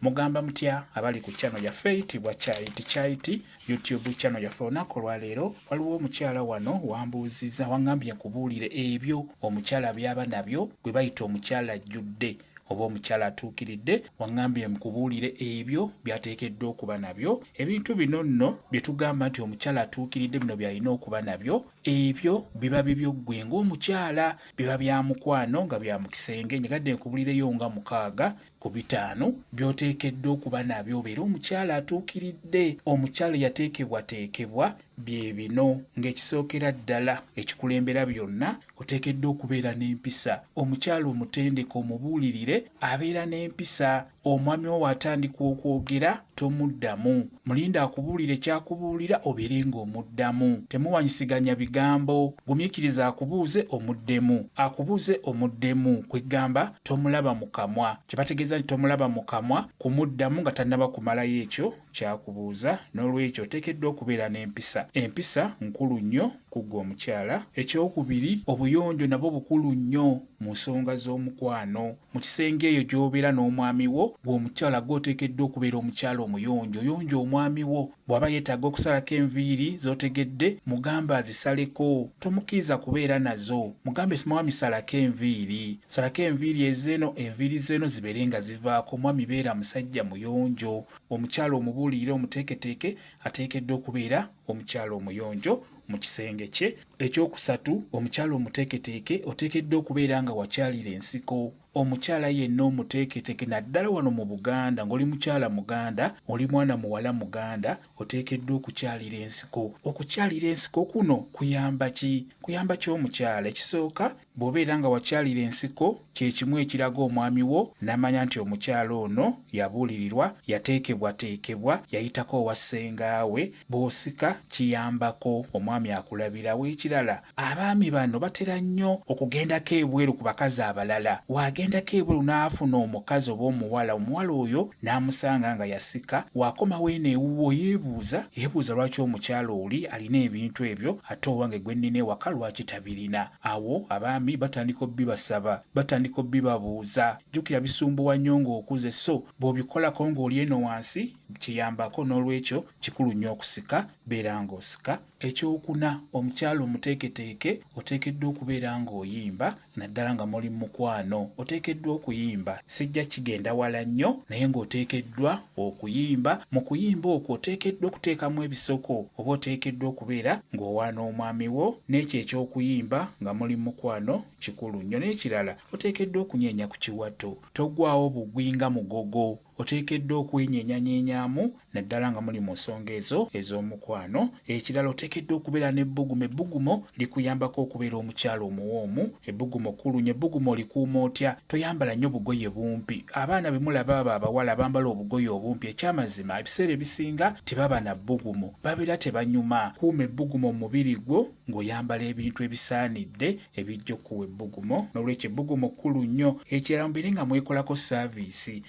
mugamba mutya abali ku channel yaffe eyitibwa Charity YouTube channel yaffe. Olunaku lwaleero waliwo omukyala wano wambuuziza wangambye nkubuulire ebyo omukyala byaba nabyo gwe bayita omukyala ajjudde oba omukyala atuukiridde. Wangambye nkubuulire ebyo byateekeddwa okuba nabyo. Ebintu bino nno bye tugamba nti omukyala atuukiridde bino byalina okuba nabyo, ebyo biba bibyo ggwe ng'omukyala, biba bya mukwano nga bya mu kisenge. Nyigadde nkubuulireyo nga 6 ku 5 by'oteekeddwa okuba nabyo obeera omukyala atuukiridde. Omukyala yateekebwateekebwa bye bino, ng'ekisookera ddala ekikulembera byonna oteekeddwa okubeera n'empisa. Omukyala omutendeke omubuulirire abeera n'empisa. Omwami wo atandika okwogera tomuddamu, mulinda akubuulire kyakubuulira obeere ng'omuddamu. Temuwanyisiganya bigambo, gumiikiriza akubuuze omuddemu, akubuuze omuddemu. Kwegamba tomulaba mu kamwa, kye bategeeza nti tomulaba mu kamwa kumuddamu nga tannaba kumalayo ekyo kyakubuuza. N'olwekyo oteekeddwa okubeera n'empisa. Empisa nkulu nnyo kuggwe omukyala. Ekyokubiri, obuyonjo nabwo bukulu nnyo mu nsonga z'omukwano. Mu kisenge eyo gy'obeera n'omwami wo, gw'omukyala gw'oteekeddwa okubeera omukyala omuyonjo. Oyonjo omwami wo. Bw'aba yeetaaga okusalako enviiri z'otegedde, mugambe azisaleko, tomukkiriza kubeera nazo. Mugambe mwami salako enviiri, salako enviiri ezeeno, enviiri zeeno zibeere nga zivaako. Mwami beera musajja muyonjo. Omukyala omubuulire omuteeketeeke ateekeddwa okubeera omukyala omuyonjo mu kisenge kye. Ekyokusatu, omukyala omuteeketeeke oteekeddwa okubeera nga wakyalira ensiko. Omukyala yenna omuteeketeeke naddala wano mu Buganda, ng'oli mukyala Muganda, oli mwana muwala Muganda, oteekeddwa okukyalira ensiko. Okukyalira ensiko kuno kuyamba ki? Kuyamba ki omukyala? Ekisooka, bw'obeera nga wakyalira ensiko, kye kimu ekiraga omwami wo n'amanya nti omukyala ono yabuulirirwa, yateekebwateekebwa, yayitako owa ssengaawe. Bw'osika kiyambako omwami akulabirawo. Ekirala, abaami bano batera nnyo okugendako ebweru ku bakazi abalala. Wagendako ebweru n'afuna omukazi oba omuwala oyo n'amusanga nga yasika, wakomawo eno ewuwo yeebuuza lwaki omukyala oli alina ebintu ebyo ate owange gwe nnina ewaka lwaki tabirina. Awo abaami batandika obbibasaba, batandika obbibabuuza. Jjukira bisumbuwa nnyo ng'okuze, so bw'obikolako ng'oli eno wansi kiyambako. N'olwekyo kikulu nnyo okusika, beera ng'osika. Ekyokuna, omukyala omuteeketeeke oteekeddwa okubeera ng'oyimba, naddala nga muli mu mukwano oteekeddwa okuyimba. Sijja kigenda wala nnyo naye ng'oteekeddwa okuyimba. Mu kuyimba okwo oteekeddwa okuteekamu ebisoko, oba oteekeddwa okubeera ng'owaana omwami wo. N'ekyo eky'okuyimba nga muli mu mukwano kikulu nnyo. N'ekirala, oteekeddwa okunyeenya ku kiwato, toggwawo bugwi nga mugogo. Oteekeddwa okwenyenyanyeenyamu naddala nga muli mu nsonga ezo ez'omukwano. Ekirala, oteekeddwa okubeera n'ebbugumu. Ebbugumo likuyambako okubeera omukyala omuwoomu. Ebbugumo kkulu nnyo. Ebbugumo olikuuma otya? Toyambala nnyo bugoye bumpi. Abaana be mulaba abo abawala bambala obugoye obumpi, ekyamazima ebiseera ebisinga tebaba na bbugumu, babeera tebanyuma. Kuuma ebbugumo mu mubiri gwo ng'oyambala ebintu ebisaanidde ebijja okuwa ebbugumo. N'olwekyo ebbugumo kkulu nnyo. Ekirala, mubeere nga mwekolako saaviisi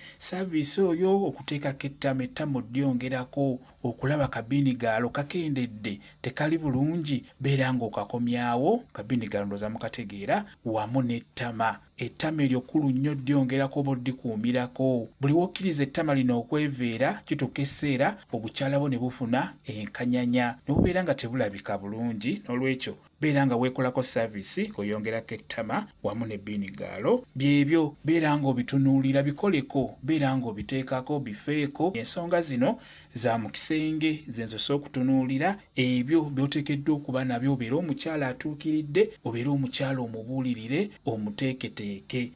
oyo, okuteekako ettama odyongerako, okulaba kabinigaalo kakendedde tekali bulungi, beera ng'okakomyawo. Kabinigaalo ndooza mukategeera, wamu n'ettama. Ettama eryo kkulu nnyo dyongerako oba oddikuumirako. Buli wokkiriza ettama lino okweveera, kituuka esseera obukyala bwo ne bufuna enkanyanya, ne bubeera nga tebulabika bulungi. N'olwekyo beera nga weekolako saaviisi ng'oyongerako ettama wamu ne binigaalo. Byebyo beera ng'obitunuulira, bikoleko, beera ng'obiteekako, bifeeko. Ensonga zino za mu kisenge zensosa okutunuulira. Ebyo by'oteekeddwa okuba nabyo obeera omukyala atuukiridde, obeera omukyala omubuulirire, omuteeketeeke.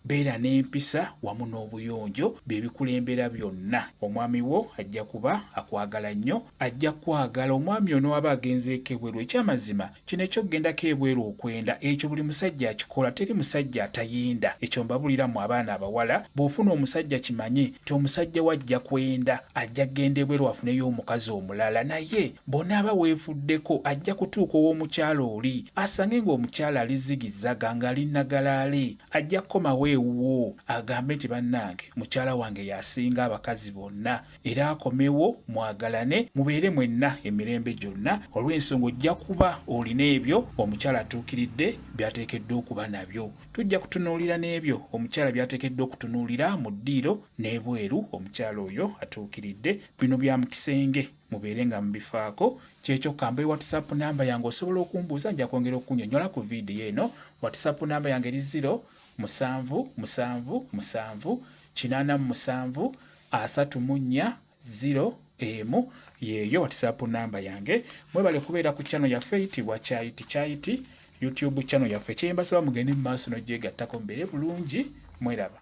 Beera n'empisa wamu n'obuyonjo, bye bikulembera byonna. Omwami wo ajja kuba akwagala nnyo, ajja kwagala. Omwami ono aba agenzeeko ebweru. Ekyamazima kino ekyokgendako ebweru okwenda, ekyo buli musajja akikola, teri musajja atayenda. Ekyo mbabuliramu abaana abawala, bw'ofuna omusajja kimanye nti omusajja wajja kwenda, ajja kgenda ebweru afuneyo omukazi omulala. Naye bw'onaaba weefuddeko ajja kutuuka ow'omukyala oli asange ng'omukyala alizigizzaga ng'ali nnagalaale, ajja tajja kukomawo ewuwo agambe nti bannange mukyala wange yasinga abakazi bonna era akomewo mwagalane mubeere mwenna emirembe gyonna olw'ensonga ojja kuba olina ebyo omukyala atuukiridde byateekeddwa okuba nabyo. Tujja kutunuulira n'ebyo omukyala byateekeddwa okutunuulira mu ddiiro n'ebweru omukyala oyo atuukiridde. Bino bya mu kisenge mubeere nga mubifaako. Kyekyo kambe WhatsApp namba yange osobola okumbuuza, nja kwongera okunnyonnyola ku viidiyo eno. WhatsApp namba yange eri 0777873401 yeeyo WhatsApp namba yange. Mwebale kubeera ku channel yaffe eyitibwa Kyayiti YouTube channel yaffe. Kyembasaba mugende mu maaso n'ogyegattako mbeere bulungi. Mweraba.